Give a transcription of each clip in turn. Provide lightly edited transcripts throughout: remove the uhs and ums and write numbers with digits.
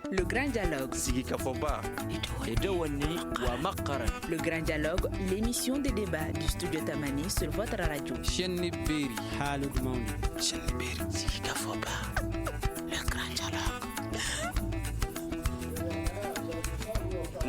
Le grand dialogue. Sigi Kafoba. Edouani wa Makaran. Le grand dialogue, l'émission de débat du studio Tamani sur votre radio. Chenni Beri. Halud Mauni. Chenni Beri. Sigi Kafoba. Le grand dialogue.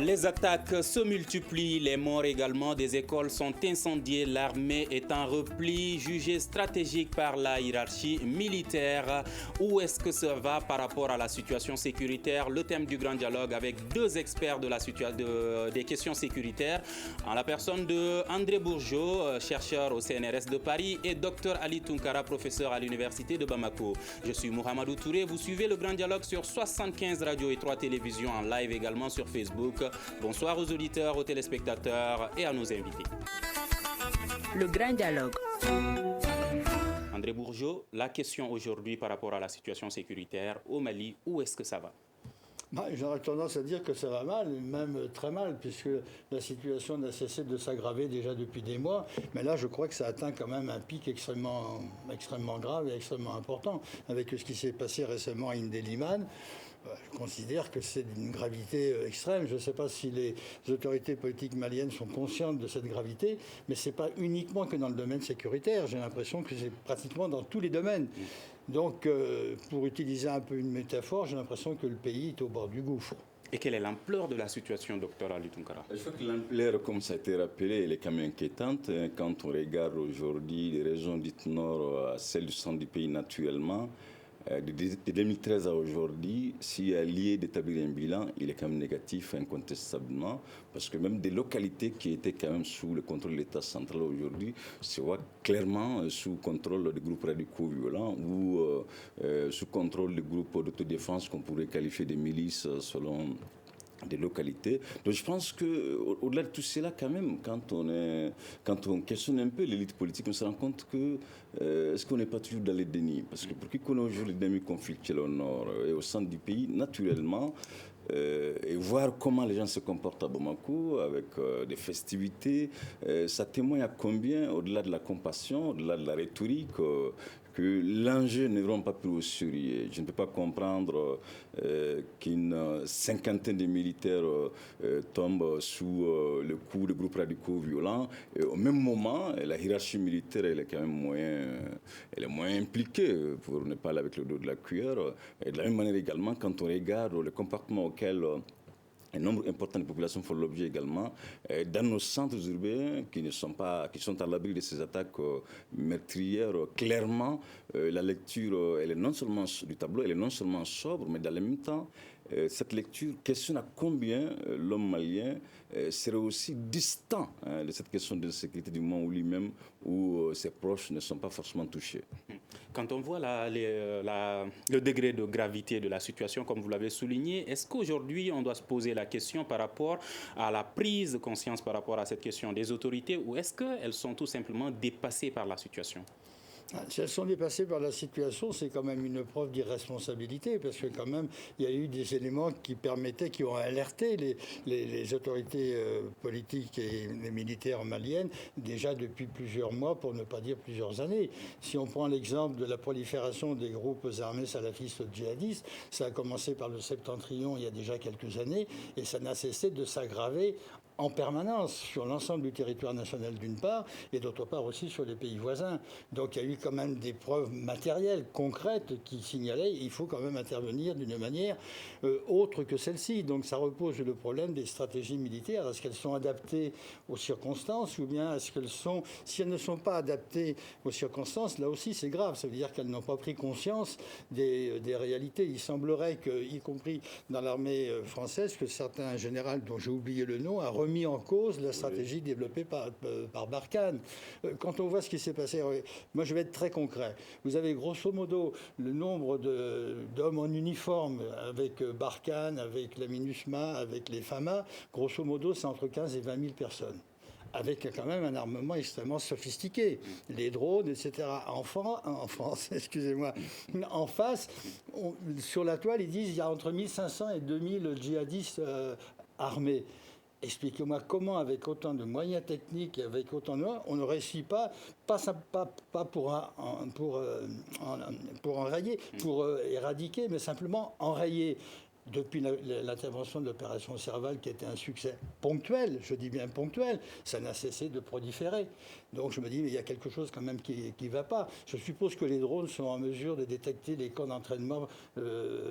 Les attaques se multiplient, les morts également, des écoles sont incendiées, l'armée est en repli, jugée stratégique par la hiérarchie militaire. Où est-ce que ça va par rapport à la situation sécuritaire? Le thème du grand dialogue avec deux experts des questions sécuritaires, en la personne de André Bourgeot, chercheur au CNRS de Paris, et Dr Ali Tunkara, professeur à l'université de Bamako. Je suis Mohamedou Touré, vous suivez le grand dialogue sur 75 radios et 3 télévisions en live également sur Facebook. Bonsoir aux auditeurs, aux téléspectateurs et à nos invités. Le grand dialogue. André Bourgeot, la question aujourd'hui par rapport à la situation sécuritaire au Mali, où est-ce que ça va? J'aurais tendance à dire que ça va mal, même très mal, puisque la situation n'a cessé de s'aggraver déjà depuis des mois. Mais là, je crois que ça atteint quand même un pic extrêmement grave et extrêmement important, avec ce qui s'est passé récemment à Indeliman. Je considère que c'est d'une gravité extrême. Je ne sais pas si les autorités politiques maliennes sont conscientes de cette gravité, mais ce n'est pas uniquement que dans le domaine sécuritaire. J'ai l'impression que c'est pratiquement dans tous les domaines. Donc, pour utiliser un peu une métaphore, j'ai l'impression que le pays est au bord du gouffre. Et quelle est l'ampleur de la situation, docteur Ali Tunkara? Je crois que l'ampleur, comme ça a été rappelé, elle est quand même inquiétante. Quand on regarde aujourd'hui les régions dites nord à celles du centre du pays naturellement, de 2013 à aujourd'hui, s'il y a lieu d'établir un bilan, il est quand même négatif incontestablement, parce que même des localités qui étaient quand même sous le contrôle de l'État central aujourd'hui se voient clairement sous contrôle des groupes radicaux violents ou sous contrôle des groupes d'autodéfense qu'on pourrait qualifier de milices selon des localités. Donc je pense qu'au-delà de tout cela, quand même, quand on questionne un peu l'élite politique, on se rend compte que est-ce qu'on n'est pas toujours dans les dénis? Parce que pour qui connaît aujourd'hui les dynamiques conflictuelles au nord et au centre du pays, naturellement, et voir comment les gens se comportent à Bamako avec des festivités, ça témoigne à combien, au-delà de la compassion, au-delà de la rhétorique, que l'enjeu n'est vraiment pas plus au sérieux. Je ne peux pas comprendre qu'une cinquantaine de militaires tombent sous le coup de groupes radicaux violents. Et au même moment, la hiérarchie militaire, elle est quand même moins impliquée, pour ne pas aller avec le dos de la cuillère. Et de la même manière également, quand on regarde le comportement auquel un nombre important de populations font l'objet également dans nos centres urbains qui sont à l'abri de ces attaques meurtrières. Clairement, la lecture, elle est non seulement du tableau, elle est non seulement sobre, mais dans le même temps, cette lecture questionne à combien l'homme malien serait aussi distant de cette question de sécurité du moment où lui-même ou ses proches ne sont pas forcément touchés. Quand on voit le degré de gravité de la situation, comme vous l'avez souligné, est-ce qu'aujourd'hui on doit se poser la question par rapport à la prise de conscience par rapport à cette question des autorités, ou est-ce qu'elles sont tout simplement dépassées par la situation? Si elles sont dépassées par la situation, c'est quand même une preuve d'irresponsabilité, parce que quand même, il y a eu des éléments qui ont alerté les autorités politiques et les militaires maliennes déjà depuis plusieurs mois, pour ne pas dire plusieurs années. Si on prend l'exemple de la prolifération des groupes armés salafistes djihadistes, ça a commencé par le Septentrion il y a déjà quelques années, et ça n'a cessé de s'aggraver en permanence sur l'ensemble du territoire national d'une part, et d'autre part aussi sur les pays voisins. Donc il y a eu quand même des preuves matérielles, concrètes, qui signalaient qu'il faut quand même intervenir d'une manière autre que celle-ci. Donc ça repose le problème des stratégies militaires. Est-ce qu'elles sont adaptées aux circonstances, ou bien est-ce qu'elles sont... Si elles ne sont pas adaptées aux circonstances, là aussi c'est grave. Ça veut dire qu'elles n'ont pas pris conscience des réalités. Il semblerait que, y compris dans l'armée française, que certains généraux, dont j'ai oublié le nom, a remis en cause la stratégie développée par Barkhane. Quand on voit ce qui s'est passé, moi je vais être très concret. Vous avez grosso modo le nombre d'hommes en uniforme avec Barkhane, avec la MINUSMA, avec les FAMA, grosso modo c'est entre 15 et 20 000 personnes, avec quand même un armement extrêmement sophistiqué, les drones, etc. En France, excusez-moi, en face, sur la toile, ils disent qu'il y a entre 1500 et 2000 djihadistes armés. Expliquez-moi comment, avec autant de moyens techniques et avec autant de moyens, on ne réussit pas pour enrayer, pour éradiquer, mais simplement enrayer depuis l'intervention de l'opération Serval, qui était un succès ponctuel, je dis bien ponctuel, ça n'a cessé de proliférer. Donc je me dis, mais il y a quelque chose quand même qui ne va pas. Je suppose que les drones sont en mesure de détecter les camps d'entraînement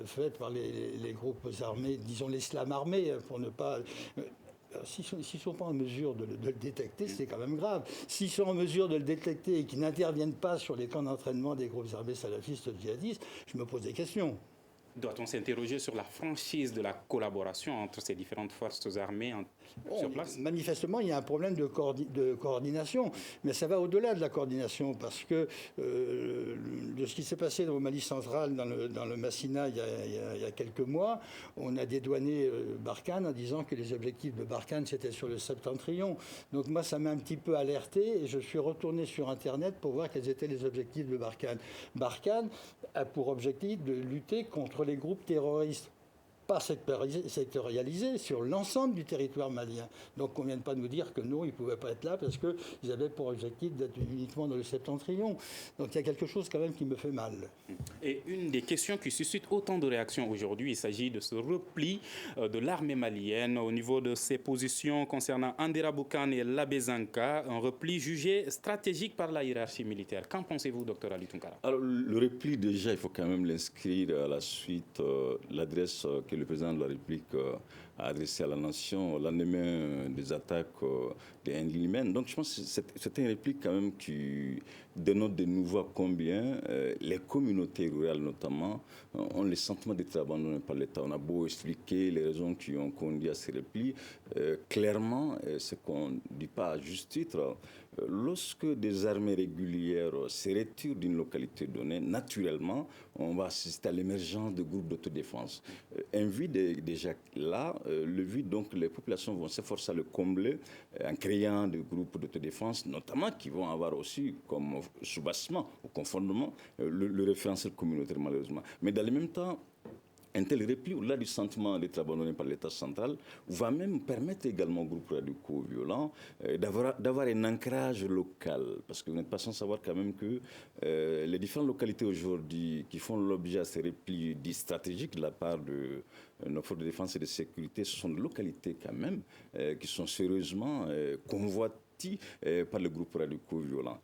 faits par les groupes armés, disons l'islam armé, pour ne pas... S'ils ne sont pas en mesure de le détecter, c'est quand même grave. S'ils sont en mesure de le détecter et qu'ils n'interviennent pas sur les camps d'entraînement des groupes armés salafistes djihadistes, je me pose des questions. Doit-on s'interroger sur la franchise de la collaboration entre ces différentes forces armées sur place? Manifestement, il y a un problème de coordination, mais ça va au-delà de la coordination, parce que de ce qui s'est passé au Mali central, dans le Massina, il y a quelques mois, on a dédouané Barkhane en disant que les objectifs de Barkhane, c'était sur le septentrion. Donc moi, ça m'a un petit peu alerté, et je suis retourné sur Internet pour voir quels étaient les objectifs de Barkhane. Barkhane a pour objectif de lutter contre les groupes terroristes, pas sectorialisés, sur l'ensemble du territoire malien. Donc on ne vient pas nous dire que non, ils ne pouvaient pas être là parce qu'ils avaient pour objectif d'être uniquement dans le septentrion. Donc il y a quelque chose quand même qui me fait mal. Et une des questions qui suscite autant de réactions aujourd'hui, il s'agit de ce repli de l'armée malienne au niveau de ses positions concernant Andera Boukane et Labé Zanka, un repli jugé stratégique par la hiérarchie militaire. Qu'en pensez-vous, docteur Ali Tounkara? Alors, le repli, déjà, il faut quand même l'inscrire à la suite, l'adresse que le président de la République a adressée à la nation au lendemain des attaques des Ndlimène. Donc, je pense que c'est une réplique quand même qui dénote de nouveau combien les communautés rurales, notamment, ont le sentiment d'être abandonnées par l'État. On a beau expliquer les raisons qui ont conduit à ces replis. Clairement, ce qu'on ne dit pas à juste titre, lorsque des armées régulières se retirent d'une localité donnée, naturellement, on va assister à l'émergence de groupes d'autodéfense. Un vide est déjà là. Le vide, donc, les populations vont s'efforcer à le combler en créant des groupes d'autodéfense, notamment qui vont avoir aussi comme soubassement ou confondement le référentiel communautaire, malheureusement. Mais dans le même temps, un tel repli, au-delà du sentiment d'être abandonné par l'État central, va même permettre également aux groupes radicaux violents d'avoir un ancrage local. Parce que vous n'êtes pas sans savoir quand même que les différentes localités aujourd'hui qui font l'objet à ces replis dits stratégiques de la part de nos forces de défense et de sécurité, ce sont des localités quand même qui sont sérieusement convoitées par les groupes radicaux violents.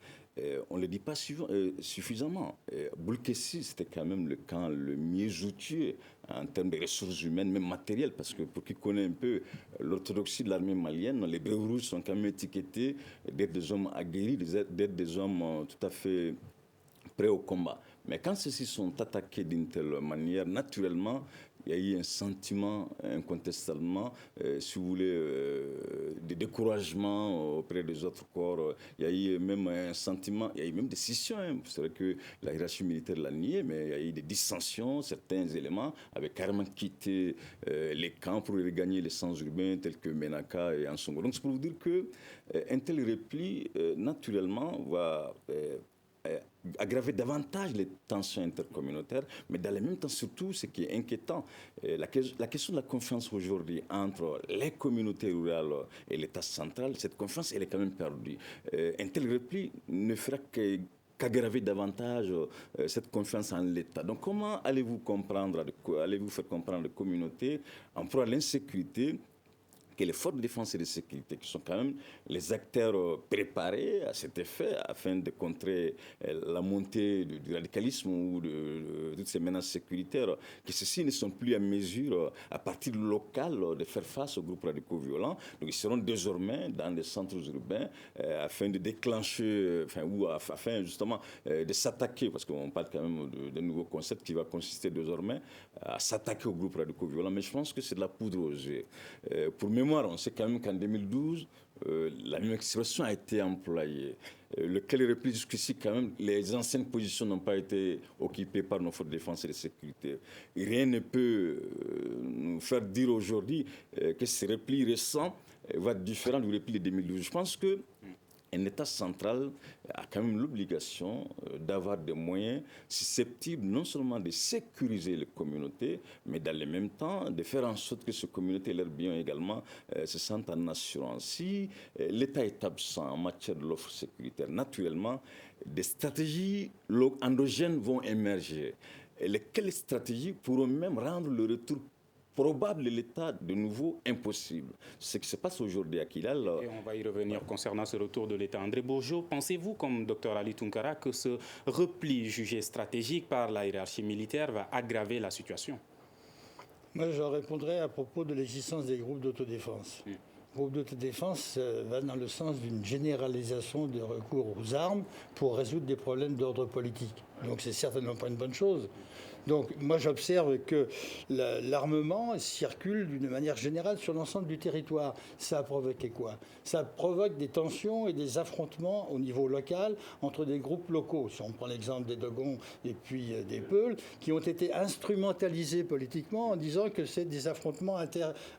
On ne le dit pas suffisamment. Boulkessi, c'était quand même le camp le mieux outillé en termes de ressources humaines, même matérielles, parce que pour qui connaît un peu l'orthodoxie de l'armée malienne, les Bréaux rouges sont quand même étiquetés d'être des hommes aguerris, d'être des hommes tout à fait prêts au combat. Mais quand ceux-ci sont attaqués d'une telle manière, naturellement, il y a eu un sentiment, incontestablement, si vous voulez, de découragement auprès des autres corps. Il y a eu même un sentiment, il y a eu même des scissions. C'est vrai que la hiérarchie militaire l'a nié, mais il y a eu des dissensions. Certains éléments avaient carrément quitté les camps pour regagner les centres urbains tels que Menaka et Ansongo. Donc c'est pour vous dire qu'un tel repli, naturellement, va aggraver davantage les tensions intercommunautaires, mais dans le même temps, surtout, ce qui est inquiétant, la question de la confiance aujourd'hui entre les communautés rurales et l'État central, cette confiance, elle est quand même perdue. Un tel repli ne fera qu'aggraver davantage cette confiance en l'État. Donc, comment allez-vous faire comprendre les communautés en proie à l'insécurité que les forces de défense et de sécurité, qui sont quand même les acteurs préparés à cet effet, afin de contrer la montée du radicalisme ou de toutes ces menaces sécuritaires, que ceux-ci ne sont plus à mesure, à partir local, de faire face aux groupes radicaux violents. Donc ils seront désormais dans les centres urbains afin de déclencher, afin justement de s'attaquer, parce qu'on parle quand même de nouveaux concepts qui va consister désormais à s'attaquer aux groupes radicaux violents. Mais je pense que c'est de la poudre aux yeux. Pour mémoire, on sait quand même qu'en 2012, la même expression a été employée. Lequel repli jusqu'ici, quand même, les anciennes positions n'ont pas été occupées par nos forces de défense et de sécurité. Et rien ne peut nous faire dire aujourd'hui que ce repli récent va être différent du repli de 2012. Je pense que un État central a quand même l'obligation d'avoir des moyens susceptibles non seulement de sécuriser les communautés, mais dans le même temps de faire en sorte que ces communautés et leurs biens également se sentent en assurance. Si l'État est absent en matière de l'offre sécuritaire, naturellement, des stratégies endogènes vont émerger. Et lesquelles stratégies pourront même rendre le retour probable, l'état de nouveau impossible. Ce qui se passe aujourd'hui à Kidal... Et on va y revenir concernant ce retour de l'État. André Bourgeot, pensez-vous, comme Dr Ali Tunkara, que ce repli jugé stratégique par la hiérarchie militaire va aggraver la situation? Moi, je répondrai à propos de l'existence des groupes d'autodéfense. Le groupe d'autodéfense va dans le sens d'une généralisation de recours aux armes pour résoudre des problèmes d'ordre politique. Donc, c'est certainement pas une bonne chose. Donc, moi, j'observe que l'armement circule d'une manière générale sur l'ensemble du territoire. Ça a provoqué quoi? Ça provoque des tensions et des affrontements au niveau local entre des groupes locaux. Si on prend l'exemple des Dogons et puis des Peuls, qui ont été instrumentalisés politiquement en disant que c'est des affrontements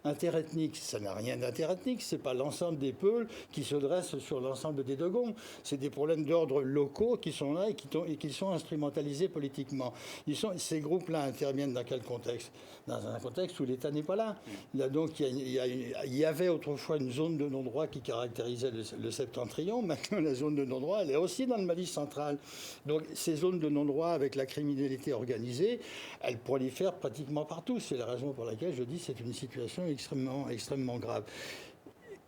interethniques. Ça n'a rien d'interethnique. C'est pas l'ensemble des Peuls qui se dressent sur l'ensemble des Dogons. C'est des problèmes d'ordre locaux qui sont là et qui sont instrumentalisés politiquement. Ces groupes-là interviennent dans quel contexte? Dans un contexte où l'État n'est pas là. Là donc, il y avait autrefois une zone de non-droit qui caractérisait le septentrion. Maintenant, la zone de non-droit, elle est aussi dans le Mali central. Donc, ces zones de non-droit avec la criminalité organisée, elles prolifèrent pratiquement partout. C'est la raison pour laquelle je dis que c'est une situation extrêmement grave.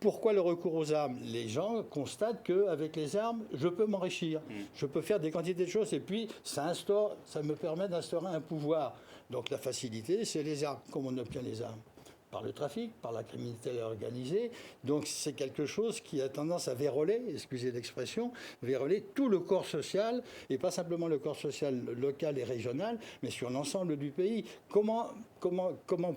Pourquoi le recours aux armes? Les gens constatent qu'avec les armes, je peux m'enrichir, je peux faire des quantités de choses, et puis ça me permet d'instaurer un pouvoir. Donc la facilité, c'est les armes. Comment on obtient les armes? Par le trafic, par la criminalité organisée. Donc c'est quelque chose qui a tendance à vérolrer, excusez l'expression, vérolrer tout le corps social, et pas simplement le corps social local et régional, mais sur l'ensemble du pays. Comment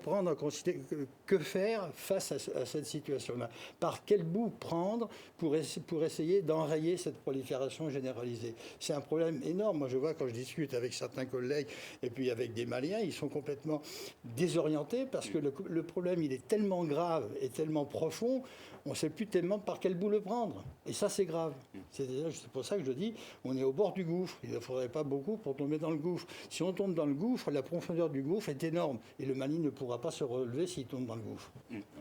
prendre en considération, que faire face à cette situation-là? Par quel bout prendre pour essayer d'enrayer cette prolifération généralisée? C'est un problème énorme. Moi, je vois quand je discute avec certains collègues et puis avec des Maliens, ils sont complètement désorientés parce que le problème, il est tellement grave et tellement profond, on ne sait plus tellement par quel bout le prendre. Et ça, c'est grave. C'est pour ça que je dis, on est au bord du gouffre. Il ne faudrait pas beaucoup pour tomber dans le gouffre. Si on tombe dans le gouffre, la profondeur du gouffre est énorme. Et le Mali ne pourra pas se relever s'il tombe dans le gouffre.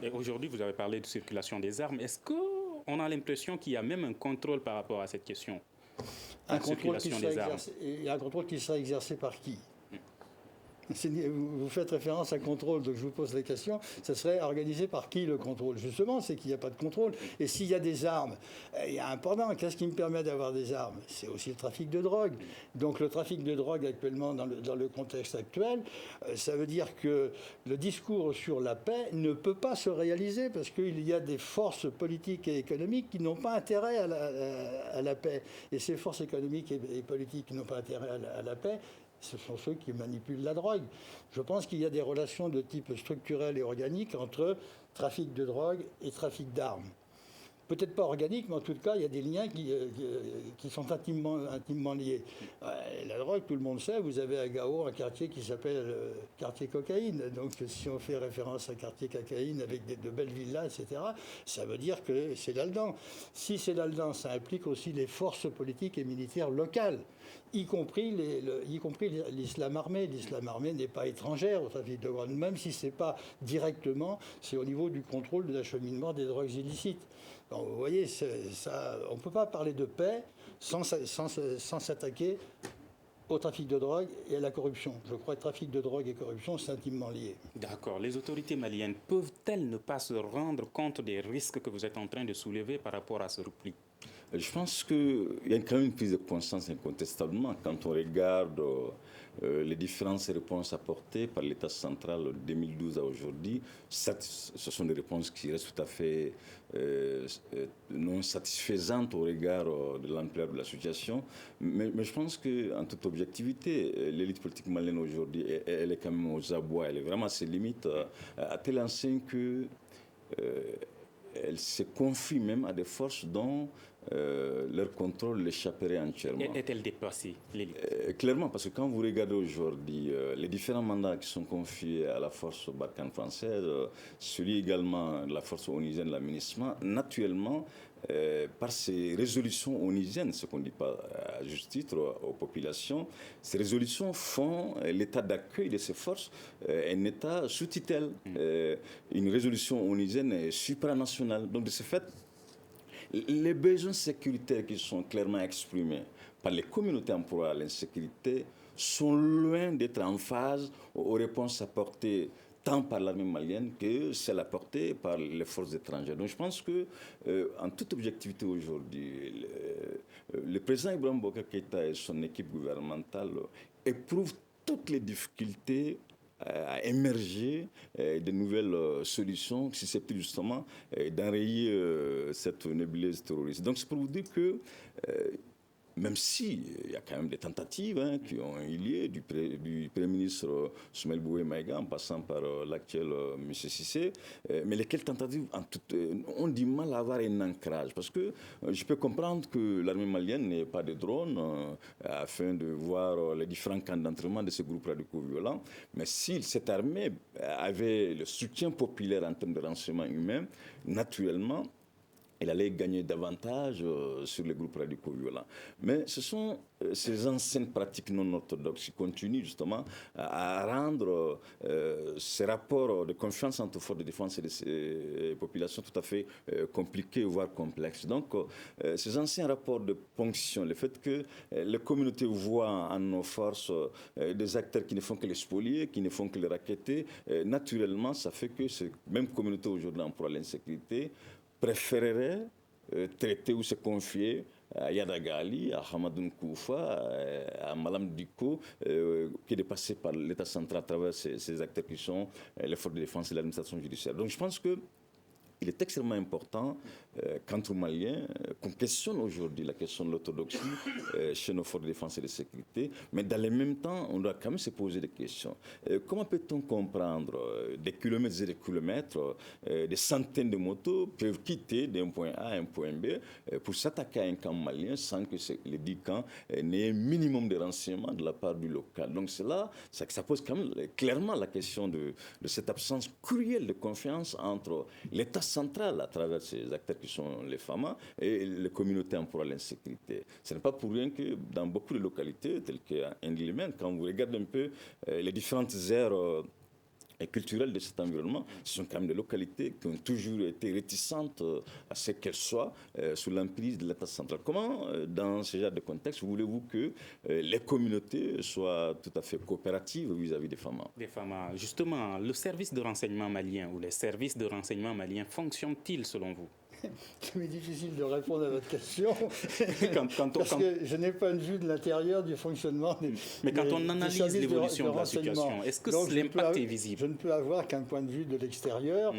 Et aujourd'hui, vous avez parlé de circulation des armes. Est-ce qu'on a l'impression qu'il y a même un contrôle par rapport à cette question? Un contrôle qui sera exercé par qui? Vous faites référence à contrôle, donc je vous pose la question, ça serait organisé par qui le contrôle? Justement, c'est qu'il n'y a pas de contrôle. Et s'il y a des armes, il y a un pendant. Qu'est-ce qui me permet d'avoir des armes? C'est aussi le trafic de drogue. Donc le trafic de drogue actuellement, dans le contexte actuel, ça veut dire que le discours sur la paix ne peut pas se réaliser parce qu'il y a des forces politiques et économiques qui n'ont pas intérêt à la paix. Et ces forces économiques et politiques qui n'ont pas intérêt à la paix, ce sont ceux qui manipulent la drogue. Je pense qu'il y a des relations de type structurel et organique entre trafic de drogue et trafic d'armes. Peut-être pas organique, mais en tout cas, il y a des liens qui sont intimement liés. La drogue, tout le monde sait, vous avez à Gao un quartier qui s'appelle quartier cocaïne. Donc, si on fait référence à quartier cocaïne avec de belles villas, etc., ça veut dire que c'est là-dedans. Si c'est là-dedans, ça implique aussi les forces politiques et militaires locales, y compris l'islam armé. L'islam armé n'est pas étrangère au trafic de drogue, même si ce n'est pas directement, c'est au niveau du contrôle de l'acheminement des drogues illicites. Donc, vous voyez, on ne peut pas parler de paix sans s'attaquer au trafic de drogue et à la corruption. Je crois que trafic de drogue et corruption sont intimement liés. D'accord. Les autorités maliennes peuvent-elles ne pas se rendre compte des risques que vous êtes en train de soulever par rapport à ce repli? Je pense qu'il y a quand même une prise de conscience incontestablement quand on regarde les différentes réponses apportées par l'État central de 2012 à aujourd'hui. Ce sont des réponses qui restent tout à fait non satisfaisantes au regard de l'ampleur de la situation. Mais je pense qu'en toute objectivité, l'élite politique malienne aujourd'hui, elle est quand même aux abois. Elle est vraiment à ses limites, à telle enseigne que elle se confie même à des forces dont leur contrôle l'échapperait entièrement. Est-elle dépassée, l'élite? Clairement, parce que quand vous regardez aujourd'hui les différents mandats qui sont confiés à la force Barkhane française, celui également de la force onusienne de l'aménagement, naturellement, par ces résolutions onusiennes, ce qu'on ne dit pas à juste titre aux populations, ces résolutions font l'état d'accueil de ces forces un état sous tutelle. Une résolution onusienne est supranationale. Donc de ce fait, les besoins sécuritaires qui sont clairement exprimés par les communautés en proie à l'insécurité sont loin d'être en phase aux réponses apportées tant par l'armée malienne que celle apportée par les forces étrangères. Donc je pense que, en toute objectivité aujourd'hui, le président Ibrahim Boubacar Keïta et son équipe gouvernementale éprouvent toutes les difficultés à émerger de nouvelles solutions susceptibles justement d'enrayer cette nébuleuse terroriste. Donc c'est pour vous dire que même s'il y a quand même des tentatives qui ont eu lieu du Premier ministre Soumaïl Boué Maïga en passant par l'actuel M. Cissé, mais lesquelles tentatives ont du mal à avoir un ancrage. Parce que je peux comprendre que l'armée malienne n'ait pas de drones afin de voir les différents camps d'entraînement de ces groupes radicaux violents, mais si cette armée avait le soutien populaire en termes de renseignement humain, naturellement, elle allait gagner davantage sur les groupes radicaux violents. Mais ce sont ces anciennes pratiques non orthodoxes qui continuent justement à rendre ces rapports de confiance entre forces de défense et ces populations tout à fait compliqués, voire complexes. Donc, ces anciens rapports de ponction, le fait que les communautés voient en nos forces des acteurs qui ne font que les spolier, qui ne font que les racketter, naturellement, ça fait que ces mêmes communautés aujourd'hui en proie à l'insécurité préférerait traiter ou se confier à Yadagali, à Hamadoun Koufa, à Malam Diko, qui est dépassé par l'État central à travers ces acteurs qui sont les forces de défense et l'administration judiciaire. Donc je pense que il est extrêmement important, quant aux Maliens, qu'on questionne aujourd'hui la question de l'orthodoxie chez nos forces de défense et de sécurité, mais dans le même temps, on doit quand même se poser des questions. Comment peut-on comprendre des kilomètres et des kilomètres, des centaines de motos peuvent quitter d'un point A à un point B pour s'attaquer à un camp malien sans que les 10 camps n'aient un minimum de renseignements de la part du local. Donc c'est là, ça pose quand même clairement la question de cette absence cruelle de confiance entre l'État central à travers ces acteurs qui sont les FAMA et les communautés en proie à l'insécurité. Ce n'est pas pour rien que dans beaucoup de localités, telles qu'à Nguilmen, quand vous regardez un peu les différentes aires culturelles de cet environnement, ce sont quand même des localités qui ont toujours été réticentes à ce qu'elles soient sous l'emprise de l'État central. Comment, dans ce genre de contexte, voulez-vous que les communautés soient tout à fait coopératives vis-à-vis des FAMA? Des FAMA, justement, le service de renseignement malien ou les services de renseignement maliens fonctionnent-ils selon vous? C'est difficile de répondre à votre question parce que je n'ai pas une vue de l'intérieur du fonctionnement des Mais quand on analyse l'évolution de la situation, est-ce que l'impact est visible? Je ne peux avoir qu'un point de vue de l'extérieur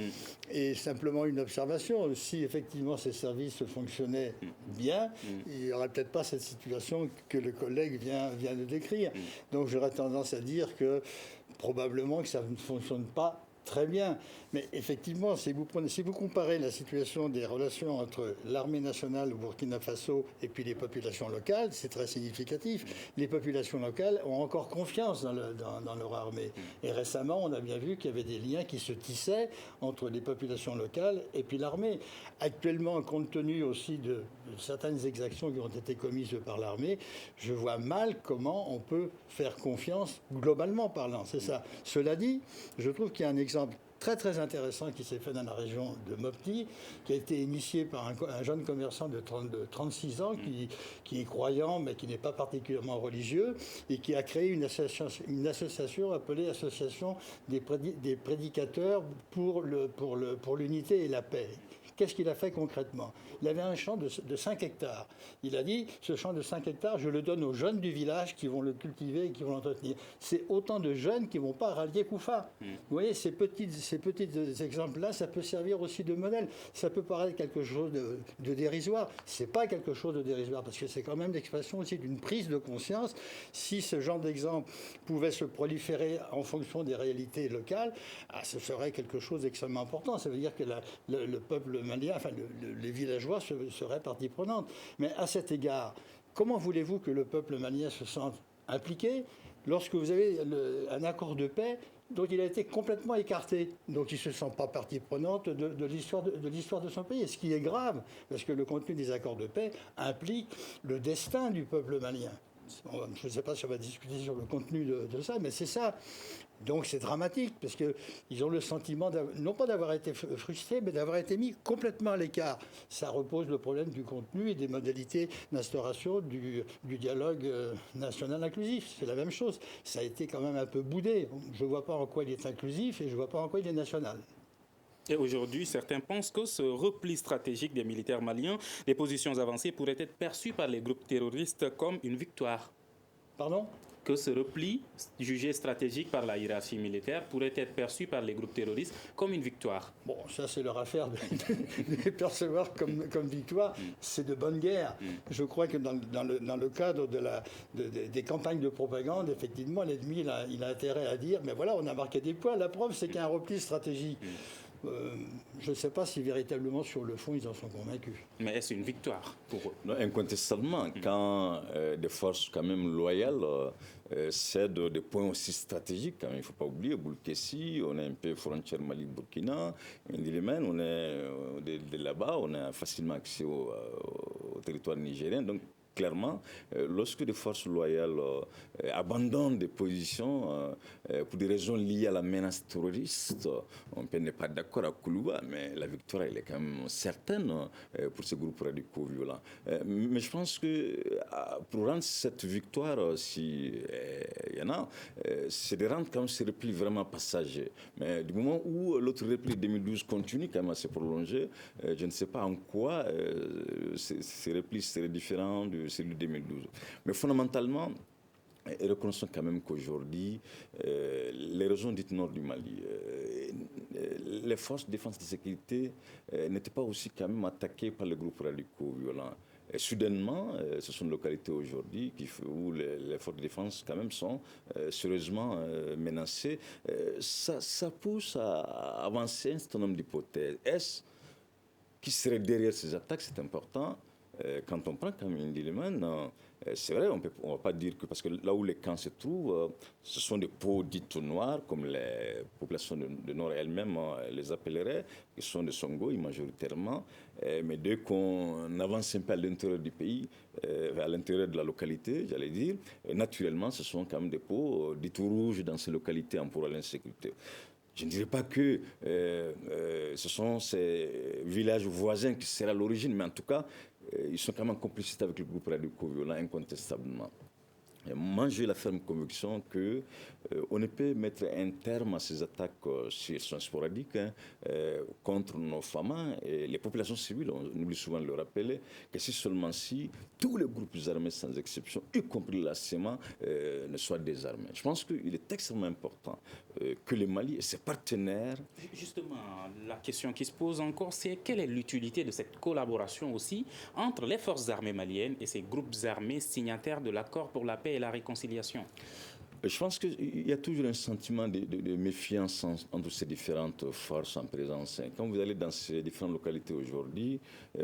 et simplement une observation. Si effectivement ces services fonctionnaient bien, il n'y aurait peut-être pas cette situation que le collègue vient de décrire. Donc j'aurais tendance à dire que probablement que ça ne fonctionne pas très bien. Mais effectivement, si vous comparez la situation des relations entre l'armée nationale au Burkina Faso et puis les populations locales, c'est très significatif. Les populations locales ont encore confiance dans leur armée. Et récemment, on a bien vu qu'il y avait des liens qui se tissaient entre les populations locales et puis l'armée. Actuellement, compte tenu aussi de certaines exactions qui ont été commises par l'armée, je vois mal comment on peut faire confiance globalement parlant. C'est ça. Cela dit, je trouve qu'il y a un exemple très très intéressant qui s'est fait dans la région de Mopti, qui a été initié par un jeune commerçant de 36 ans qui est croyant mais qui n'est pas particulièrement religieux et qui a créé une association appelée Association des prédicateurs pour l'unité et la paix. Qu'est-ce qu'il a fait concrètement? Il avait un champ de 5 hectares. Il a dit, ce champ de 5 hectares, je le donne aux jeunes du village qui vont le cultiver et qui vont l'entretenir. C'est autant de jeunes qui ne vont pas rallier Koufa. Vous voyez, ces petits exemples-là, ça peut servir aussi de modèle. Ça peut paraître quelque chose de dérisoire. Ce n'est pas quelque chose de dérisoire, parce que c'est quand même l'expression aussi d'une prise de conscience. Si ce genre d'exemple pouvait se proliférer en fonction des réalités locales, ce serait quelque chose d'extrêmement important. Ça veut dire que le peuple malien, enfin les villageois seraient partie prenante. Mais à cet égard, comment voulez-vous que le peuple malien se sente impliqué lorsque vous avez un accord de paix dont il a été complètement écarté, donc il ne se sent pas partie prenante de l'histoire de son pays, ce qui est grave, parce que le contenu des accords de paix implique le destin du peuple malien. Je ne sais pas si on va discuter sur le contenu de ça, mais c'est ça. Donc c'est dramatique, parce qu'ils ont le sentiment, non pas d'avoir été frustrés, mais d'avoir été mis complètement à l'écart. Ça repose le problème du contenu et des modalités d'instauration du dialogue national inclusif. C'est la même chose. Ça a été quand même un peu boudé. Je ne vois pas en quoi il est inclusif et je ne vois pas en quoi il est national. Et aujourd'hui, certains pensent que ce repli stratégique des militaires maliens, les positions avancées pourraient être perçues par les groupes terroristes comme une victoire. Pardon ? Que ce repli, jugé stratégique par la hiérarchie militaire, pourrait être perçu par les groupes terroristes comme une victoire. Bon, ça c'est leur affaire de les percevoir comme victoire. C'est de bonne guerre. Je crois que dans le cadre des campagnes de propagande, effectivement, l'ennemi il a intérêt à dire, mais voilà, on a marqué des points. La preuve, c'est qu'il y a un repli stratégique. Je ne sais pas si véritablement sur le fond ils en sont convaincus. Mais est-ce une victoire pour eux? Non, incontestablement, quand des forces quand même loyales cèdent des points aussi stratégiques, il ne faut pas oublier, Boulkessi, on est un peu frontière Mali-Burkina, Ndilimène, on est de là-bas, on a facilement accès au territoire nigérien. Donc, clairement, lorsque des forces loyales abandonnent des positions pour des raisons liées à la menace terroriste, on peut n'est pas d'accord à Koulouba, mais la victoire elle est quand même certaine pour ces groupes radicaux violents. Mais je pense que pour rendre cette victoire, si il y en a, c'est de rendre quand même ce repli vraiment passager. Mais du moment où l'autre repli 2012 continue quand même à se prolonger, je ne sais pas en quoi ces replis seraient différents de celui de 2012. Mais fondamentalement, reconnaissons quand même qu'aujourd'hui, les régions dites nord du Mali, les forces de défense et de sécurité n'étaient pas aussi quand même attaquées par les groupes radicaux violents. Et soudainement, ce sont des localités aujourd'hui où les forces de défense quand même sont sérieusement menacées. Ça pousse à avancer un certain nombre d'hypothèses. Est-ce qui serait derrière ces attaques? C'est important. Quand on prend comme Ndilimène, c'est vrai, on ne va pas dire que... Parce que là où les camps se trouvent, ce sont des peaux dites noires, comme les populations de Nord elles-mêmes les appelleraient, qui sont des Songhos majoritairement. Mais dès qu'on avance un peu à l'intérieur du pays, à l'intérieur de la localité, j'allais dire, naturellement, ce sont quand même des peaux dites rouges dans ces localités en pour l'insécurité. Je ne dirais pas que ce sont ces villages voisins qui seraient à l'origine, mais en tout cas, ils sont quand même en complicité avec le groupe radicaux violent, incontestablement. Et moi, j'ai la ferme conviction qu'on ne peut mettre un terme à ces attaques, si elles sont sporadiques, contre nos femmes et les populations civiles. On oublie souvent de le rappeler, que si seulement si tous les groupes armés, sans exception, y compris la CEMA, ne soient désarmés. Je pense qu'il est extrêmement important que le Mali et ses partenaires... Justement, la question qui se pose encore, c'est quelle est l'utilité de cette collaboration aussi entre les forces armées maliennes et ces groupes armés signataires de l'accord pour la paix et la réconciliation? Je pense qu'il y a toujours un sentiment de méfiance entre ces différentes forces en présence. Quand vous allez dans ces différentes localités aujourd'hui,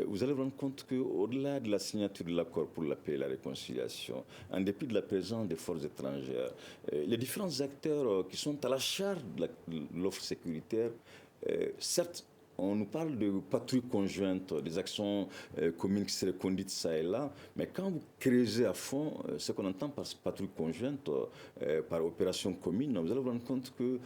vous allez vous rendre compte qu'au-delà de la signature de l'accord pour la paix et la réconciliation, en dépit de la présence des forces étrangères, les différents acteurs qui sont à la charge de l'offre sécuritaire, certes, on nous parle de patrouilles conjointes, des actions communes qui seraient conduites ça et là, mais quand vous creusez à fond ce qu'on entend par patrouille conjointe, par opération commune, vous allez vous rendre compte que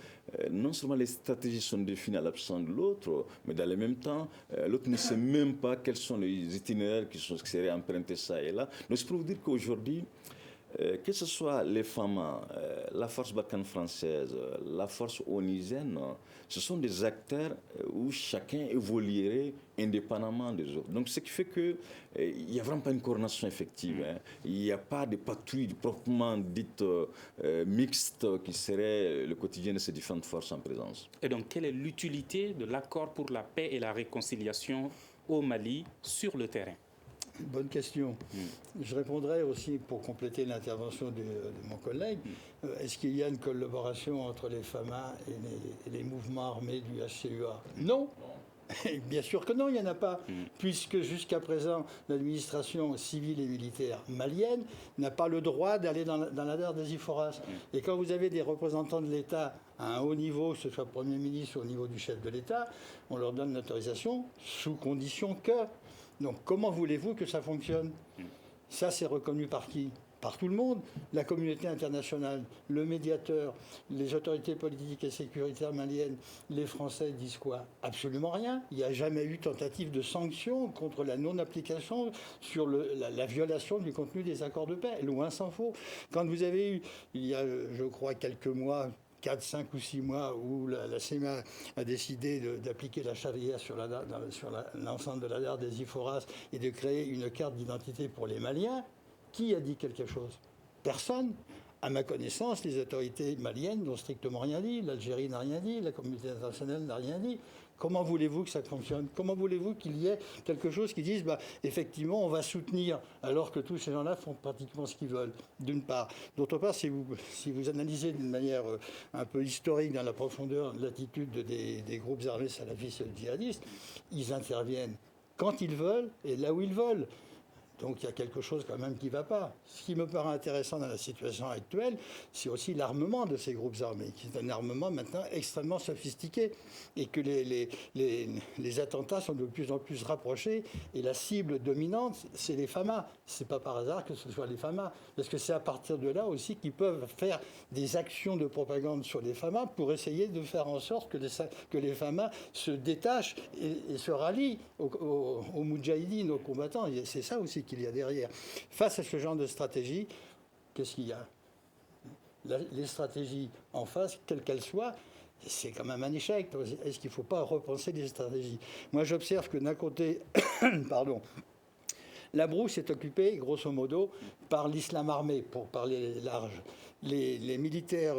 non seulement les stratégies sont définies à l'absence de l'autre, mais dans le même temps, l'autre ne sait même pas quels sont les itinéraires qui seraient empruntés ça et là. Donc c'est pour vous dire qu'aujourd'hui, que ce soit les femmes, la force Barkhane française, la force onisienne, ce sont des acteurs où chacun évoluerait indépendamment des autres. Donc ce qui fait qu'il n'y a vraiment pas une coordination effective. Il n'y a pas de patrouille proprement dite mixte qui serait le quotidien de ces différentes forces en présence. Et donc quelle est l'utilité de l'accord pour la paix et la réconciliation au Mali sur le terrain? Bonne question. Je répondrai aussi pour compléter l'intervention de mon collègue. Est-ce qu'il y a une collaboration entre les FAMA et les mouvements armés du HCUA? Non. Bien sûr que non, il n'y en a pas, puisque jusqu'à présent, l'administration civile et militaire malienne n'a pas le droit d'aller dans la DAR des IFORAS. Et quand vous avez des représentants de l'État à un haut niveau, que ce soit Premier ministre ou au niveau du chef de l'État, on leur donne l'autorisation sous condition que... Donc comment voulez-vous que ça fonctionne? Ça, c'est reconnu par qui? par tout le monde, la communauté internationale, le médiateur, les autorités politiques et sécuritaires maliennes, les Français disent quoi? Absolument rien. Il n'y a jamais eu tentative de sanction contre la non-application sur la violation du contenu des accords de paix. Loin s'en faut. Quand vous avez eu, il y a, je crois, quelques mois, 4, 5 ou 6 mois, où la CEMA a décidé d'appliquer la charia sur l'ensemble de la Dar des Iforas et de créer une carte d'identité pour les Maliens, qui a dit quelque chose? Personne. À ma connaissance, les autorités maliennes n'ont strictement rien dit, l'Algérie n'a rien dit, la communauté internationale n'a rien dit. Comment voulez-vous que ça fonctionne? Comment voulez-vous qu'il y ait quelque chose qui dise effectivement, on va soutenir, alors que tous ces gens-là font pratiquement ce qu'ils veulent, d'une part. D'autre part, si vous analysez d'une manière un peu historique dans la profondeur l'attitude des groupes armés salafistes et djihadistes, ils interviennent quand ils veulent et là où ils veulent. Donc il y a quelque chose quand même qui ne va pas. Ce qui me paraît intéressant dans la situation actuelle, c'est aussi l'armement de ces groupes armés, qui est un armement maintenant extrêmement sophistiqué, et que les attentats sont de plus en plus rapprochés, et la cible dominante, c'est les FAMA. Ce n'est pas par hasard que ce soit les FAMA, parce que c'est à partir de là aussi qu'ils peuvent faire des actions de propagande sur les FAMA pour essayer de faire en sorte que les FAMA se détachent et se rallient aux Moudjahidines, aux combattants. Et c'est ça aussi qu'il y a derrière. Face à ce genre de stratégie, qu'est-ce qu'il y a? Les stratégies en face, quelles qu'elles soient, c'est quand même un échec. Est-ce qu'il ne faut pas repenser des stratégies? Moi, j'observe que d'un côté, pardon, la brousse est occupée, grosso modo, par l'islam armé, pour parler large. Les militaires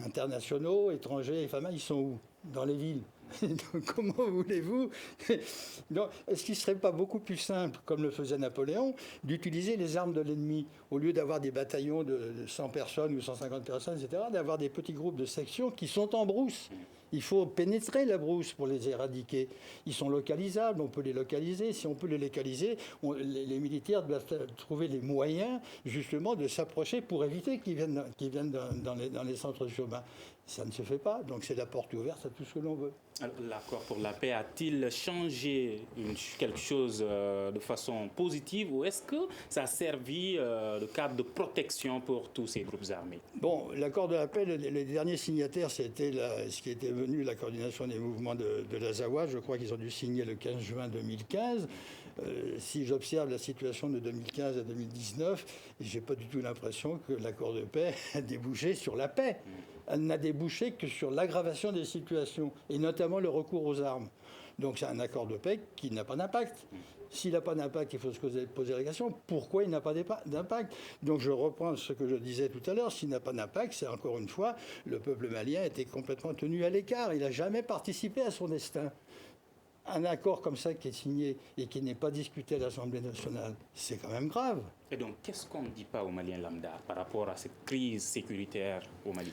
internationaux, étrangers, et FAMA, ils sont où? Dans les villes. Donc, comment voulez-vous? Est-ce qu'il ne serait pas beaucoup plus simple, comme le faisait Napoléon, d'utiliser les armes de l'ennemi, au lieu d'avoir des bataillons de 100 personnes ou 150 personnes, etc., d'avoir des petits groupes de sections qui sont en brousse? Il faut pénétrer la brousse pour les éradiquer. Ils sont localisables, on peut les localiser. Si on peut les localiser, les militaires doivent trouver les moyens, justement, de s'approcher pour éviter qu'ils viennent dans les centres urbains. Ça ne se fait pas, donc c'est la porte ouverte à tout ce que l'on veut. Alors, l'accord pour la paix a-t-il changé quelque chose de façon positive, ou est-ce que ça a servi de cadre de protection pour tous ces groupes armés? Bon, l'accord de la paix, les derniers signataires, c'était ce qui était venu, la coordination des mouvements de l'Azawad. Je crois qu'ils ont dû signer le 15 juin 2015. Si j'observe la situation de 2015 à 2019, je n'ai pas du tout l'impression que l'accord de paix a débouché sur la paix. Elle n'a débouché que sur l'aggravation des situations, et notamment le recours aux armes. Donc c'est un accord de paix qui n'a pas d'impact. S'il n'a pas d'impact, il faut se poser la question, pourquoi il n'a pas d'impact? Donc je reprends ce que je disais tout à l'heure, s'il n'a pas d'impact, c'est encore une fois, le peuple malien était complètement tenu à l'écart, il n'a jamais participé à son destin. Un accord comme ça qui est signé et qui n'est pas discuté à l'Assemblée nationale, c'est quand même grave. Et donc, qu'est-ce qu'on ne dit pas aux Maliens lambda par rapport à cette crise sécuritaire au Mali?